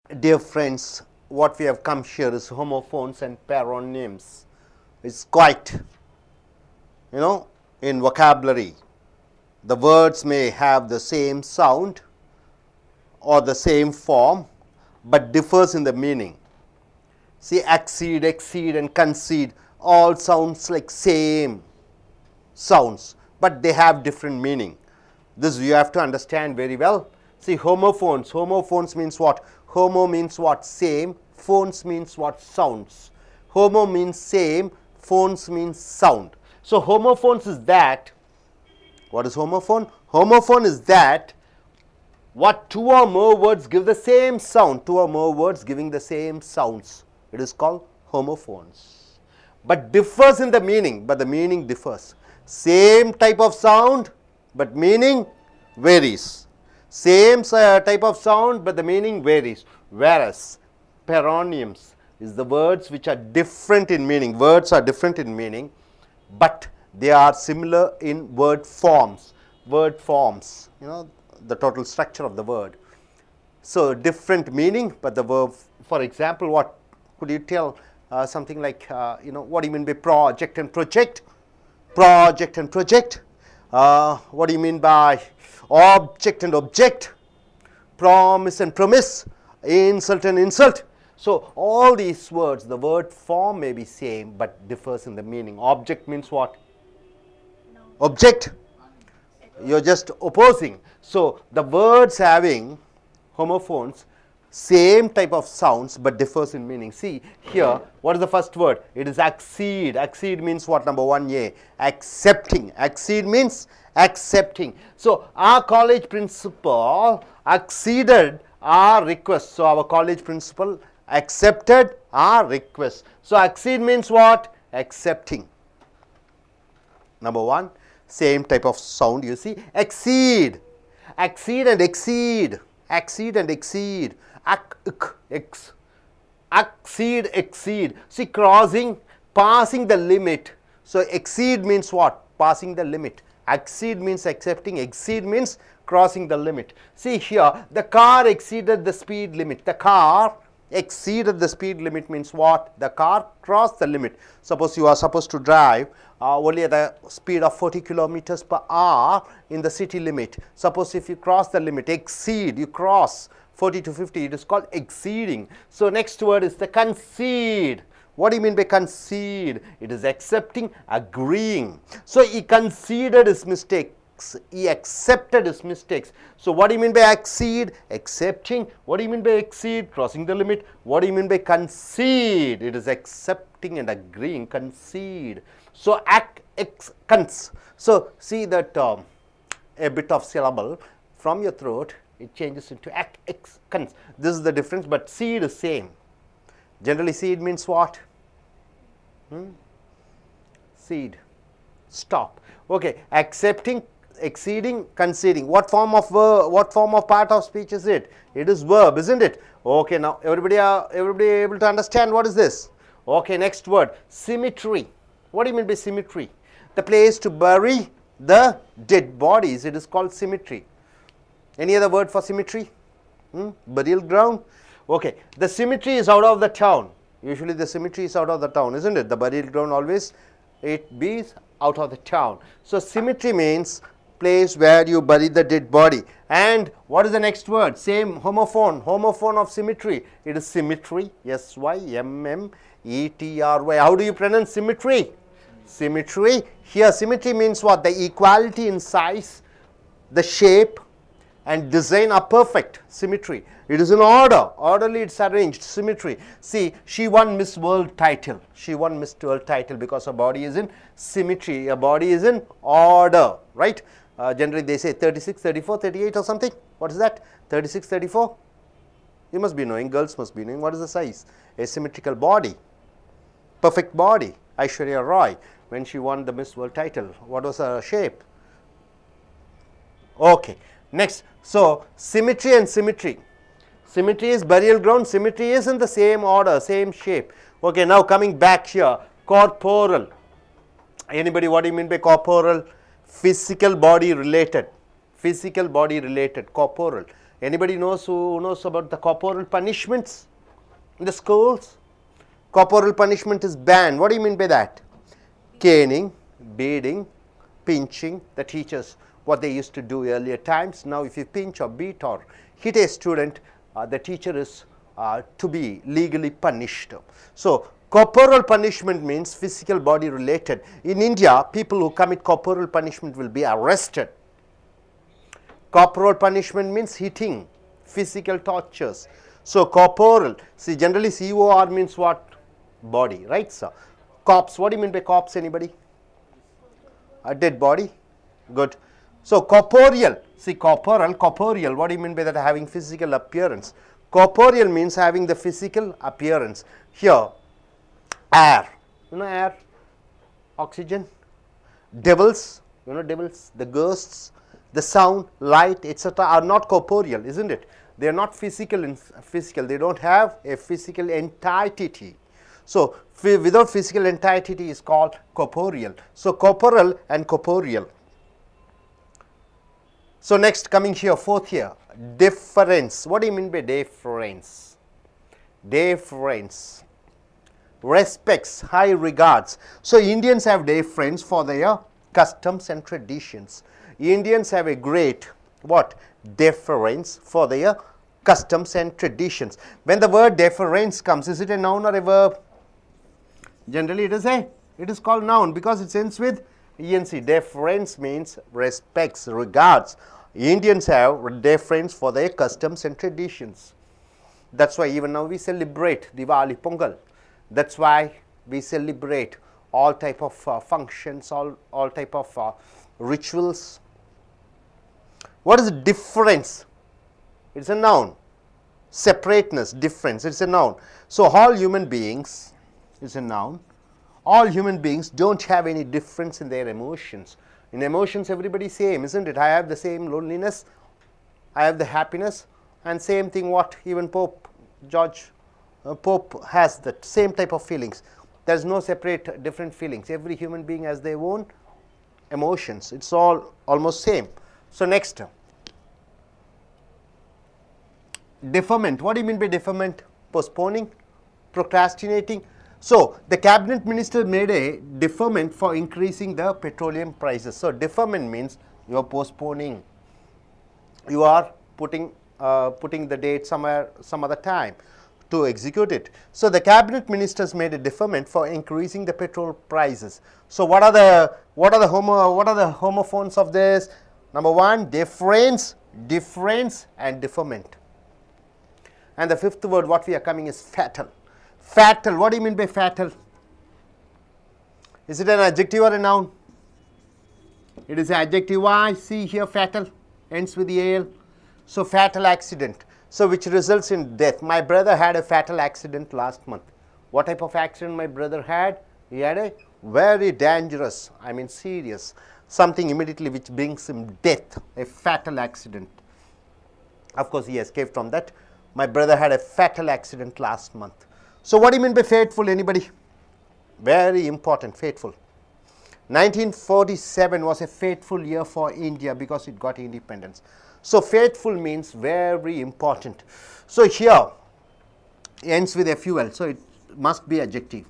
Dear friends, what we have come here is homophones and paronyms. It's quite, in vocabulary, the words may have the same sound or the same form, but differs in the meaning. See, accede, exceed and concede all sounds like same sounds, but they have different meaning. This you have to understand very well. See, homophones. Homophones means what? Homo means what? Same. Phones means what? Sounds. Homo means same. Phones means sound. So, homophones is that. What is homophone? Homophone is that what two or more words give the same sound. Two or more words giving the same sounds. It is called homophones. But differs in the meaning. But the meaning differs. Same type of sound, but meaning varies. Same type of sound, but the meaning varies. Whereas paronyms is the words which are different in meaning. Words are different in meaning, but they are similar in word forms. Word forms, the total structure of the word. So, different meaning, but the verb, for example, what could you tell something like, what do you mean by project and project? Project and project. What do you mean by object and object? Promise and promise. Insult and insult. So, all these words, the word form may be same, but differs in the meaning. Object means what? No. Object. You are just opposing. So, the words having homophones, same type of sounds, but differs in meaning. See here, what is the first word? It is accede. Accede means what? Number 1A. Accepting. Accede means accepting. So, our college principal acceded our request. So, our college principal accepted our request. So, accede means what? Accepting. Number 1. Same type of sound you see. Exceed. Exceed and exceed. Exceed and exceed. Exceed, exceed. See, crossing, passing the limit. So, exceed means what? Passing the limit. Exceed means accepting. Exceed means crossing the limit. See here, the car exceeded the speed limit. The car exceeded the speed limit means what? The car crossed the limit. Suppose you are supposed to drive only at the speed of 40 kilometers per hour in the city limit. Suppose if you cross the limit, exceed, you cross 40 to 50, it is called exceeding. So, next word is the concede. What do you mean by concede? It is accepting, agreeing. So, he conceded his mistakes. He accepted his mistakes. So, what do you mean by accede? Accepting. What do you mean by exceed? Crossing the limit. What do you mean by concede? It is accepting and agreeing. Concede. So, cons. So, see that a bit of syllable from your throat, it changes into cons. This is the difference, but seed is same. Generally, seed means what? Seed. Stop. Okay. Accepting, exceeding, conceding. What form of part of speech is it? It is verb, isn't it? Okay. Now, everybody able to understand what is this? Okay. Next word, symmetry. What do you mean by symmetry? The place to bury the dead bodies. It is called symmetry. Any other word for symmetry? Burial ground. Okay. The cemetery is out of the town. Usually the cemetery is out of the town, isn't it? The burial ground always it be out of the town. So, cemetery means place where you bury the dead body. And what is the next word? Same homophone. Homophone of symmetry. It is symmetry. S-Y-M-M-E-T-R-Y. How do you pronounce symmetry? Symmetry. Here symmetry means what? The equality in size, the shape and design are perfect. Symmetry. It is in order. Orderly it's arranged. Symmetry. See, she won Miss World title. She won Miss World title because her body is in symmetry. Her body is in order. Right? Generally they say 36, 34, 38 or something. What is that? 36, 34? You must be knowing. Girls must be knowing. What is the size? A symmetrical body. Perfect body. Aishwarya Roy, when she won the Miss World title, what was her shape? Okay. Next, so symmetry and symmetry. Symmetry is burial ground, symmetry is in the same order, same shape. Okay, now coming back here, corporal. Anybody, what do you mean by corporal? Physical body related. Physical body related, corporal. Anybody who knows about the corporal punishments in the schools? Corporal punishment is banned. What do you mean by that? Caning, beating, pinching. The teachers, what they used to do earlier times. Now if you pinch or beat or hit a student, the teacher is to be legally punished. So corporal punishment means physical body related. In India, people who commit corporal punishment will be arrested. Corporal punishment means hitting, physical tortures. So corporal, see generally COR means what? Body, right sir? Corpse, what do you mean by corpse, anybody? A dead body? Good. So corporeal, see corporal, what do you mean by that? Having physical appearance. Corporeal means having the physical appearance. Here, air, you know air, oxygen, devils, you know devils, the ghosts, the sound, light, etc. are not corporeal, isn't it? They are not physical, they don't have a physical entity. So without physical entity is called corporeal. So corporal and corporeal. So next, coming here, fourth here, deference. What do you mean by deference? Deference, respects, high regards. So Indians have deference for their customs and traditions. Indians have a great what? Deference for their customs and traditions. When the word deference comes, is it a noun or a verb? Generally it is called noun because it ends with ENC. Deference means respects, regards. Indians have deference for their customs and traditions. That's why even now we celebrate Diwali, Pongal. That's why we celebrate all type of functions, all type of rituals. What is difference? It's a noun. Separateness, difference, it's a noun. So all human beings is a noun. All human beings don't have any difference in their emotions. In emotions, everybody same, isn't it? I have the same loneliness, I have the happiness, and same thing what even Pope has that same type of feelings. There's no separate different feelings. Every human being has their own emotions. It's all almost same. So next, deferment. What do you mean by deferment? Postponing, procrastinating. So the cabinet minister made a deferment for increasing the petroleum prices. So deferment means you are postponing, you are putting the date somewhere, some other time to execute it. So the cabinet ministers made a deferment for increasing the petrol prices. So what are the homophones of this? Number one, difference, and deferment. And the fifth word what we are coming is fatal. Fatal, what do you mean by fatal? Is it an adjective or a noun? It is an adjective. Why? See here, fatal ends with the al. So fatal accident, so which results in death. My brother had a fatal accident last month. What type of accident my brother had? He had a very dangerous, I mean serious, something immediately which brings him death, a fatal accident. Of course, he escaped from that. My brother had a fatal accident last month. So what do you mean by fateful, anybody? Very important, fateful. 1947 was a fateful year for India because it got independence. So fateful means very important. So here ends with FUL, so it must be adjective,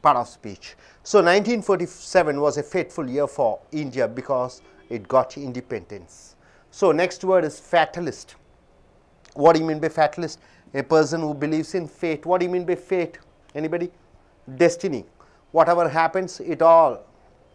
part of speech. So 1947 was a fateful year for India because it got independence. So next word is fatalist. What do you mean by fatalist? A person who believes in fate. What do you mean by fate? Anybody? Destiny. Whatever happens, it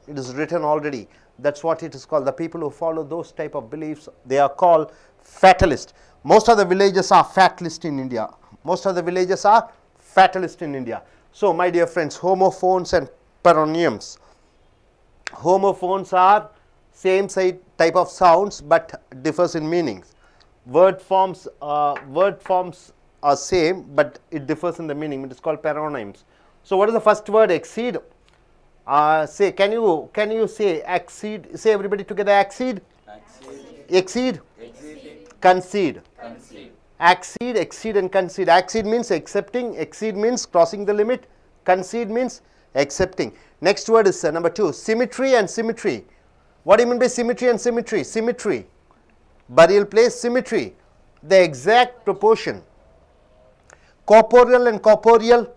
is written already. That's what it is called. The people who follow those type of beliefs, they are called fatalist. Most of the villages are fatalist in India. Most of the villages are fatalist in India. So my dear friends, homophones and paronyms. Homophones are same type of sounds but differs in meanings. Word forms are same but it differs in the meaning. It is called paronyms. So what is the first word? Exceed. Say, can you say exceed? Say everybody together, exceed. Exceed. Concede. Accede, exceed and concede. Accede means accepting, exceed means crossing the limit, concede means accepting. Next word is number 2, symmetry and symmetry. What do you mean by symmetry and symmetry? Symmetry. Burial place, symmetry, the exact proportion. Corporeal and corporeal,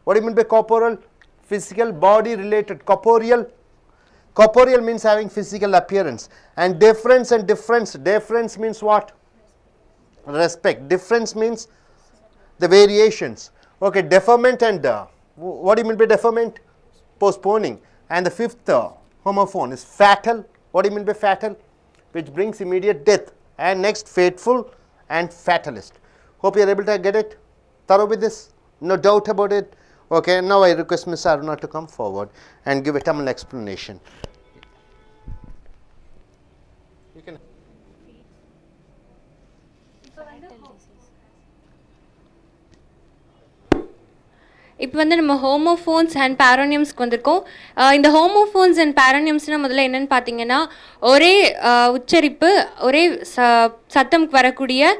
what do you mean by corporeal? Physical, body related. Corporeal, corporeal means having physical appearance. And difference and difference, difference means what? Respect. Difference means the variations. Okay, deferment and what do you mean by deferment? Postponing. And the fifth homophone is fatal. What do you mean by fatal? Which brings immediate death. And next, fateful and fatalist. Hope you are able to get it. Thorough with this? No doubt about it. Okay, now I request Ms. Aruna to come forward and give a Tamil explanation. You can. இப்போ வந்து நம்ம homophones and பேரோனியம்ஸ்க்கு வந்திருக்கோம். இந்த homophones and பேரோனியம்ஸ்னால் முதல்ல என்னென்னு பார்த்தீங்கன்னா, ஒரே உச்சரிப்பு ஒரே சத்தம்க்கு வரக்கூடிய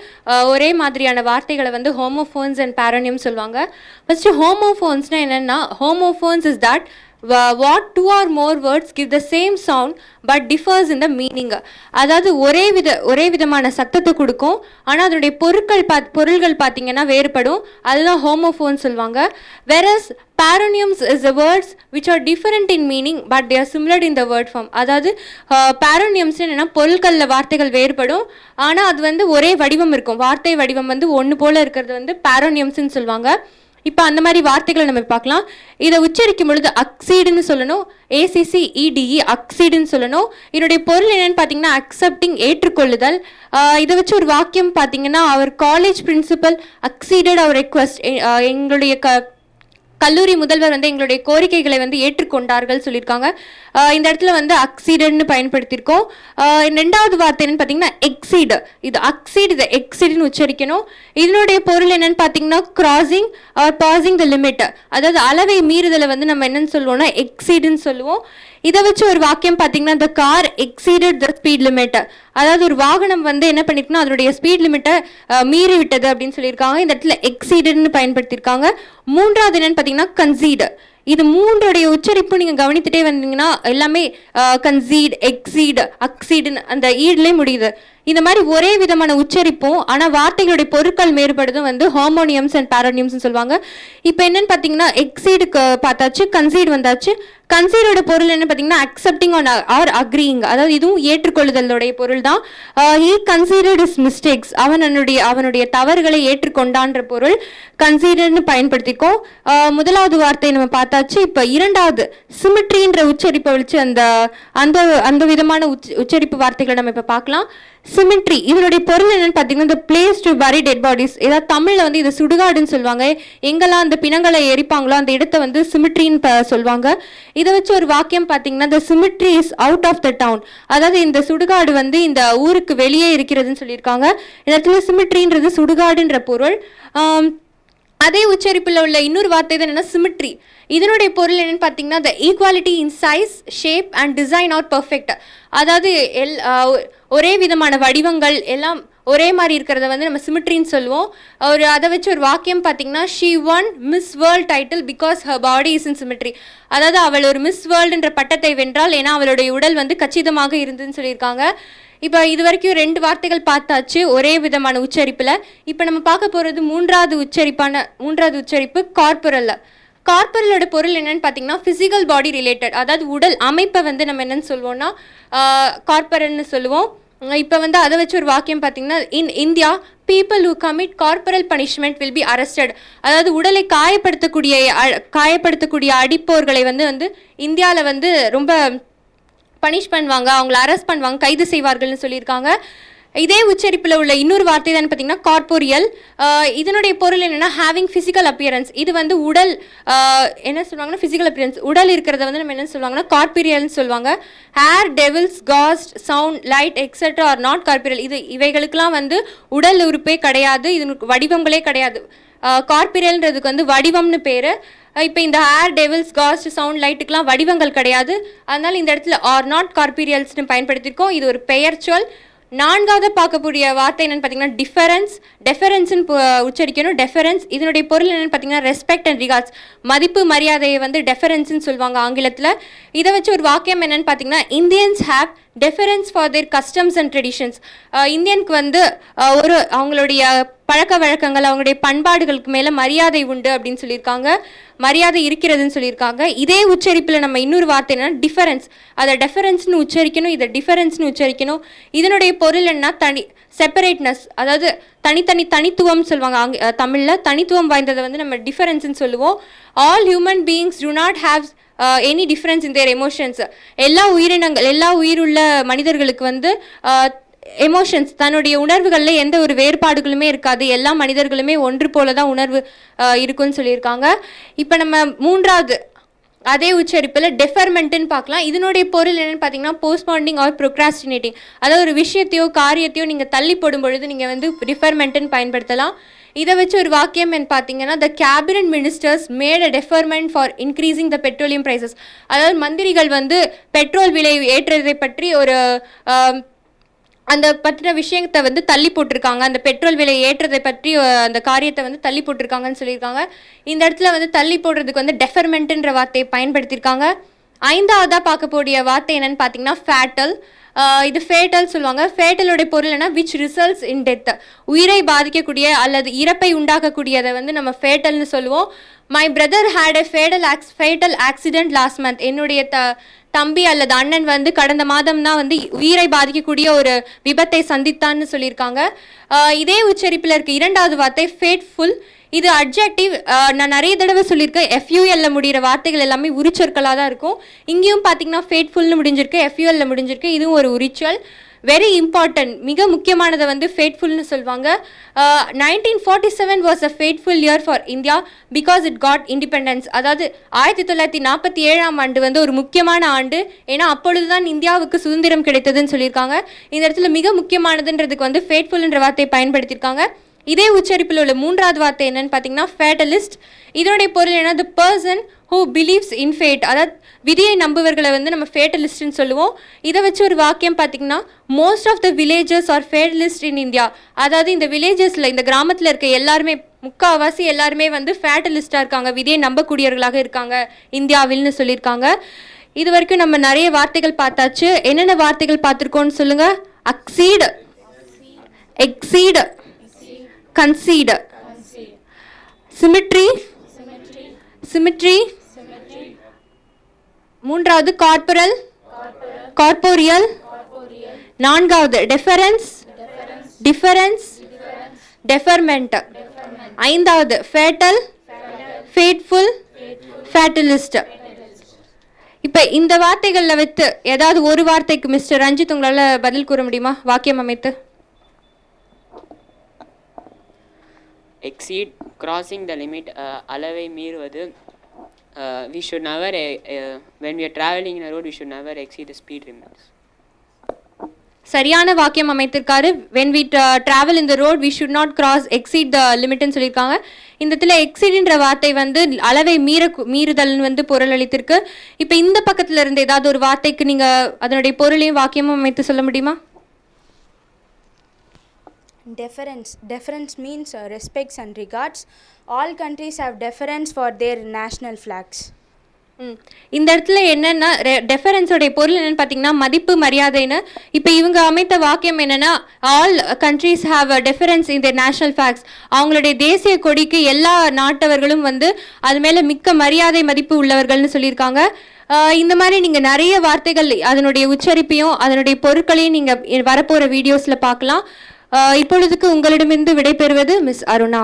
ஒரே மாதிரியான வார்த்தைகளை வந்து ஹோமோஃபோன்ஸ் அண்ட் பேரோனியம்ஸ் சொல்லுவாங்க. ஃபஸ்ட்டு ஹோமோஃபோன்ஸ்னால் என்னென்னா, homophones is that what two or more words give the same sound but differs in the meaning. அதாவது ஒரே விதமான சத்தத்தை கொடுக்கும், ஆனால் அதனுடைய பொருள்கள் பார்த்தீங்கன்னா வேறுபடும். அதுதான் ஹோமோஃபோன் சொல்லுவாங்க. whereas paronyms is the words which are different in meaning but they are similar in the word form. அதாவது paronyms என்னன்னா பொருள்களில் வார்த்தைகள் வேறுபடும், ஆனால் அது வந்து ஒரே வடிவம் இருக்கும். வார்த்தை வடிவம் வந்து ஒன்று போல இருக்கிறது வந்து paronyms சொல்லுவாங்க. இப்போ அந்த மாதிரி வார்த்தைகளை நம்ம பார்க்கலாம். இதை உச்சரிக்கும் பொழுது அக்சீடுன்னு சொல்லணும், ACCEDE அக்சீடுன்னு சொல்லணும். இதனுடைய பொருள் என்னென்னு பார்த்தீங்கன்னா அக்செப்டிங் ஏற்றுக்கொள்ளுதல். இதை வச்சு ஒரு வாக்கியம் பார்த்தீங்கன்னா, அவர் காலேஜ் பிரின்சிபல் அக்சீடட் அவர் ரெக்வஸ்ட், எங்களுடைய கல்லூரி முதல்வர் வந்து எங்களுடைய கோரிக்கைகளை வந்து ஏற்றுக்கொண்டார்கள் சொல்லியிருக்காங்க. இந்த இடத்துல வந்து அக்சீடட்னு பயன்படுத்தியிருக்கோம். ரெண்டாவது வார்த்தை என்னன்னு பார்த்தீங்கன்னா எக்ஸீடு. இது அக்சீட், இது எக்ஸீடுன்னு உச்சரிக்கணும். இதனுடைய பொருள் என்னன்னு பார்த்தீங்கன்னா crossing R passing the limit, அதாவது அளவை மீறுதலை வந்து நம்ம என்னன்னு சொல்லுவோம்னா எக்ஸீடுன்னு சொல்லுவோம். இதை வச்சு ஒரு வாக்கியம் பார்த்தீங்கன்னா the car exceeded the speed limit, அதாவது ஒரு வாகனம் வந்து என்ன பண்ணிருக்குன்னா அதனுடைய ஸ்பீட் லிமிட்டை மீறி விட்டது அப்படின்னு சொல்லியிருக்காங்க. இந்த இடத்துல எக்ஸீடட்னு பயன்படுத்தியிருக்காங்க. மூன்றாவது என்னன்னு பார்த்தீங்கன்னா கன்சீடு. இது மூன்றுடைய உச்சரிப்பு நீங்கள் கவனித்துட்டே வந்தீங்கன்னா எல்லாமே கன்சீட், எக்ஸீட், அக்சீடுன்னு அந்த ஈட்லேயே முடியுது. இந்த மாதிரி ஒரே விதமான உச்சரிப்பும் ஆனால் வார்த்தைகளுடைய பொருட்கள் மேறுபடுதும் வந்து ஹார்மோனியம்ஸ் அண்ட் பேரோனியம்ஸ்னு சொல்லுவாங்க. இப்போ என்னன்னு பார்த்தீங்கன்னா எக்ஸீடுக்கு பார்த்தாச்சு, கன்சீட் வந்தாச்சு. கன்சீடோட பொருள் என்ன பார்த்தீங்கன்னா அக்செப்டிங் ஆர் அக்ரீயிங், அதாவது இதுவும் ஏற்றுக்கொள்ளுதலுடைய பொருள் தான். ஹீ கன்சீடர்ட் இஸ் மிஸ்டேக்ஸ், அவனுடைய தவறுகளை ஏற்றுக்கொண்டான்ற பொருள் கன்சீடர்னு பயன்படுத்திக்கோம். முதலாவது வார்த்தையை நம்ம பார்த்தாச்சு. இப்போ இரண்டாவது சிமிட்ரின்ற உச்சரிப்பை வச்சு அந்த விதமான உச்சரிப்பு வார்த்தைகளை நம்ம இப்போ பார்க்கலாம். சிமிட்ரி இதனுடைய பொருள் என்னன்னு பார்த்தீங்கன்னா the place to bury dead bodies, ஏதாவது தமிழில் வந்து இது சுடுகாடுன்னு சொல்லுவாங்க. எங்கெல்லாம் அந்த பிணங்களை எரிப்பாங்களோ அந்த இடத்த வந்து சிமிட்ரின்னு சொல்லுவாங்க. இதை வச்சு ஒரு வாக்கியம் பார்த்தீங்கன்னா the cemetery is out of the town, அதாவது இந்த சுடுகாடு வந்து இந்த ஊருக்கு வெளியே இருக்கிறதுன்னு சொல்லியிருக்காங்க. இந்த இடத்துல சிமிட்ரின்றது சுடுகாடுன்ற பொருள். அதே உச்சரிப்பில் உள்ள இன்னொரு வார்த்தை தான் என்னன்னா சிமிட்ரி. இதனுடைய பொருள் என்னன்னு பார்த்தீங்கன்னா the equality in size, shape and design are perfect, அதாவது ஒரே விதமான வடிவங்கள் எல்லாம் ஒரே மாதிரி இருக்கிறத வந்து நம்ம சிமிட்ரின்னு சொல்லுவோம். அதை வச்சு ஒரு வாக்கியம் பார்த்தீங்கன்னா she won Miss World title because her body is in symmetry, அதாவது அவள் ஒரு மிஸ் வேர்ல்டுன்ற பட்டத்தை வென்றால் ஏன்னா அவளுடைய உடல் வந்து கச்சிதமாக இருந்துன்னு சொல்லியிருக்காங்க. இப்போ இது வரைக்கும் 2 வார்த்தைகள் பார்த்தாச்சு ஒரே விதமான உச்சரிப்பில். இப்போ நம்ம பார்க்க போகிறது மூன்றாவது உச்சரிப்பு கார்பரல்ல. கார்பரலோட பொருள் என்னன்னு பார்த்தீங்கன்னா ஃபிசிக்கல் பாடி ரிலேட்டட், அதாவது உடல் அமைப்பை வந்து நம்ம என்னன்னு சொல்லுவோம்னா கார்பரல்னு சொல்லுவோம். இப்போ வந்து அதை வச்சு ஒரு வாக்கியம் பார்த்தீங்கன்னா in India people who commit corporal punishment will be arrested, அதாவது உடலை காயப்படுத்தக்கூடிய அடிப்போர்களை வந்து இந்தியாவில் வந்து ரொம்ப பனிஷ் பண்ணுவாங்க, அவங்கள அரெஸ்ட் பண்ணுவாங்க, கைது செய்வார்கள்னு சொல்லியிருக்காங்க. இதே உச்சரிப்பில் உள்ள இன்னொரு வார்த்தை தான் பார்த்தீங்கன்னா கார்போரியல். இதனுடைய பொருள் என்னென்னா ஹேவிங் ஃபிசிக்கல் அப்பியரன்ஸ். இது வந்து உடல் என்ன சொல்லுவாங்கன்னா ஃபிசிக்கல் அப்பியரன்ஸ், உடல் இருக்கிறத வந்து நம்ம என்ன சொல்லுவாங்கன்னா கார்பீரியல்னு சொல்லுவாங்க. Hair, devils, cast, sound, light etcetera are not corporeal. இவைகளுக்கெல்லாம் வந்து உடல் உறுப்பே கிடையாது, இது வடிவங்களே கிடையாது. கார்பீரியல்ன்றதுக்கு வந்து வடிவம்னு பேர். இப்போ இந்த ஹேர், டெவில்ஸ், காஸ்ட், சவுண்ட், லைட்டுக்கெலாம் வடிவங்கள் கிடையாது, அதனால் இந்த இடத்துல ஆர் நாட் கார்பீரியல்ஸ்னு பயன்படுத்தியிருக்கோம். இது ஒரு பெயர் சொல். நான்காவது பார்க்கக்கூடிய வார்த்தை என்னென்னு பார்த்தீங்கன்னா டெஃபரன்ஸ்ன்னு உச்சரிக்கணும். டெஃபரன்ஸ் இதனுடைய பொருள் என்னென்னு பார்த்தீங்கன்னா ரெஸ்பெக்ட் அண்ட் ரிகார்ட்ஸ், மதிப்பு மரியாதையை வந்து டெஃபரன்ஸ்ன்னு சொல்லுவாங்க ஆங்கிலத்தில். இதை வச்சு ஒரு வாக்கியம் என்னென்னு பார்த்தீங்கன்னா Indians have deference for their customs and traditions. இந்தியனுக்கு வந்து ஒரு அவங்களுடைய பழக்க வழக்கங்கள் அவங்களுடைய பண்பாடுகளுக்கு மேலே மரியாதை உண்டு அப்படின்னு சொல்லியிருக்காங்க, மரியாதை இருக்கிறதுன்னு சொல்லியிருக்காங்க. இதே உச்சரிப்பில் நம்ம இன்னொரு வார்த்தை என்னன்னா டிஃபரன்ஸ். அதை டெஃபரன்ஸ்னு உச்சரிக்கணும், இதை டிஃபரன்ஸ்னு உச்சரிக்கணும். இதனுடைய பொருள் என்ன? செப்பரேட்னஸ், அதாவது தனித்துவம் சொல்லுவாங்க. தமிழில் தனித்துவம் வாய்ந்ததை வந்து நம்ம டிஃபரன்ஸ்ன்னு சொல்லுவோம். All human beings to not have any difference in there emotions. எல்லா உயிருள்ள மனிதர்களுக்கு வந்து எமோஷன்ஸ், தன்னுடைய உணர்வுகளில் எந்த ஒரு வேறுபாடுகளுமே இருக்காது, எல்லா மனிதர்களுமே ஒன்று போல தான் உணர்வு இருக்குன்னு சொல்லியிருக்காங்க. இப்போ நம்ம மூன்றாவது அதே உச்சரிப்பில் டெஃபர்மெண்ட்டுன்னு பார்க்கலாம். இதனுடைய பொருள் என்னென்னு பார்த்தீங்கன்னா போஸ்ட்பாண்டிங் ஆர் ப்ரொக்ராஸ்டினேட்டிங். அதாவது ஒரு விஷயத்தையோ காரியத்தையோ நீங்கள் தள்ளி போடும் பொழுது நீங்கள் வந்து டிஃபர்மெண்ட்டுன்னு பயன்படுத்தலாம். இதை வச்சு ஒரு வாக்கியம் என்ன பார்த்தீங்கன்னா, the cabinet ministers made a deferment for increasing the petroleum prices. அதாவது மந்திரிகள் வந்து பெட்ரோல் விலை ஏற்றதை பற்றி ஒரு அந்த பற்றின விஷயத்தை வந்து தள்ளி போட்டிருக்காங்க, அந்த பெட்ரோல் விலை ஏற்றதை பற்றி அந்த காரியத்தை வந்து தள்ளி போட்டிருக்காங்கன்னு சொல்லியிருக்காங்க. இந்த இடத்துல வந்து தள்ளி போடுறதுக்கு வந்து டெஃபர்மெண்ட்டுன்ற வார்த்தையை பயன்படுத்தியிருக்காங்க. ஐந்தாவதாக பார்க்கக்கூடிய வார்த்தை என்னன்னு பார்த்தீங்கன்னா ஃபேட்டல். இது ஃபேட்டல் சொல்லுவாங்க. ஃபேட்டலோடைய பொருள் என்ன? Which results in death. உயிரை பாதிக்கக்கூடிய அல்லது இறப்பை உண்டாக்கக்கூடியதை வந்து நம்ம ஃபேட்டல்னு சொல்லுவோம். My brother had a fatal accident last month. என்னுடைய தம்பி அல்லது அண்ணன் வந்து கடந்த மாதம் தான் வந்து உயிரை பாதிக்கக்கூடிய ஒரு விபத்தை சந்தித்தான்னு சொல்லியிருக்காங்க. இதே உச்சரிப்பில் இருக்க இரண்டாவது வார்த்தை ஃபேட்ஃபுல். இது அட்ஜெக்டிவ். நான் நிறைய தடவை சொல்லியிருக்கேன், எஃப்யூஎல்ல முடிகிற வார்த்தைகள் எல்லாமே உரிச்சொற்களாக தான் இருக்கும். இங்கேயும் பார்த்தீங்கன்னா ஃபேட்ஃபுல்னு முடிஞ்சிருக்கு, எஃப்யூஎல்ல முடிஞ்சிருக்கு. இதுவும் ஒரு உரிச்சொல். வெரி இம்பார்ட்டன்ட், மிக முக்கியமானதை வந்து ஃபேட்ஃபுல்னு சொல்லுவாங்க. 1947 was a fateful year for India because it got independence. அதாவது 1947ஆம் ஆண்டு வந்து ஒரு முக்கியமான ஆண்டு, ஏன்னா அப்பொழுது தான் இந்தியாவுக்கு சுதந்திரம் கிடைத்ததுன்னு சொல்லியிருக்காங்க. இந்த இடத்துல மிக முக்கியமானதுன்றதுக்கு வந்து ஃபேட்ஃபுல்ன்ற வார்த்தையை பயன்படுத்தியிருக்காங்க. இதே உச்சரிப்பில் உள்ள மூன்றாவது வார்த்தை என்னன்னு பார்த்தீங்கன்னா ஃபேட்டலிஸ்ட். இதனுடைய பொருள் என்ன? The person who believes in fate. அதாவது விதியை நம்புவர்களை வந்து நம்ம ஃபேட்டலிஸ்ட்னு சொல்லுவோம். இதை வச்சு ஒரு வாக்கியம் பார்த்தீங்கன்னா most of the villages are fatalist in India. அதாவது இந்த வில்லேஜஸில், இந்த கிராமத்தில் இருக்க எல்லாருமே, முக்கால்வாசி எல்லாருமே வந்து ஃபேட்டலிஸ்டாக இருக்காங்க, விதியை நம்பக்கூடியவர்களாக இருக்காங்க இந்தியாவில்னு சொல்லியிருக்காங்க. இது வரைக்கும் நம்ம நிறைய வார்த்தைகள் பார்த்தாச்சு. என்னென்ன வார்த்தைகள் பார்த்துருக்கோன்னு சொல்லுங்கள். அக்சீட், எக்ஸீட், concede, symmetry, மூன்றாவது corporeal, நான்காவது deference, deferment, ஐந்தாவது fatal, fateful, fatalist. இப்போ இந்த வார்த்தைகளில் வைத்து ஏதாவது ஒரு வார்த்தைக்கு மிஸ்டர் ரஞ்சித் உங்களால் பதில் கூற முடியுமா? வாக்கியம் அமைத்து. exceed, crossing the limit, அளவை மீறுவது. We should never when we are traveling in a road we should never exceed the speed limits. சரியான வாக்கியம் அமைத்திருக்காரு. when we travel in the road we should not exceed the limit ன்னு சொல்லியிருக்காங்க. இந்த இடத்துல எக்ஸீட்ன்ற வார்த்தை வந்து அளவை மீறுதல் வந்து பொருள் அளித்திருக்கு. இப்போ இந்த பக்கத்துல இருந்து ஏதாவது ஒரு வார்த்தைக்கு நீங்க அதனுடைய பொருளையும் வாக்கியமும் அமைத்து சொல்ல முடியுமா? Deference means respects and regards. All countries have deference for their national flags. இந்த இடத்துல என்னன்னா டெஃபரன்ஸோடைய பொருள் என்னன்னு பார்த்தீங்கன்னா மதிப்பு, மரியாதைன்னு. இப்போ இவங்க அமைத்த வாக்கியம் என்னன்னா all countries have a difference in their national flags. அவங்களுடைய தேசிய கொடிக்கு எல்லா நாட்டவர்களும் வந்து அது மேலே மிக்க மரியாதை, மதிப்பு உள்ளவர்கள்னு சொல்லியிருக்காங்க. இந்த மாதிரி நீங்கள் நிறைய வார்த்தைகள் அதனுடைய உச்சரிப்பையும் அதனுடைய பொருட்களையும் நீங்கள் வரப்போகிற வீடியோஸில் பார்க்கலாம். இப்பொழுதுக்கு உங்களிடமிருந்து விடைபெறுவது மிஸ் அருணா.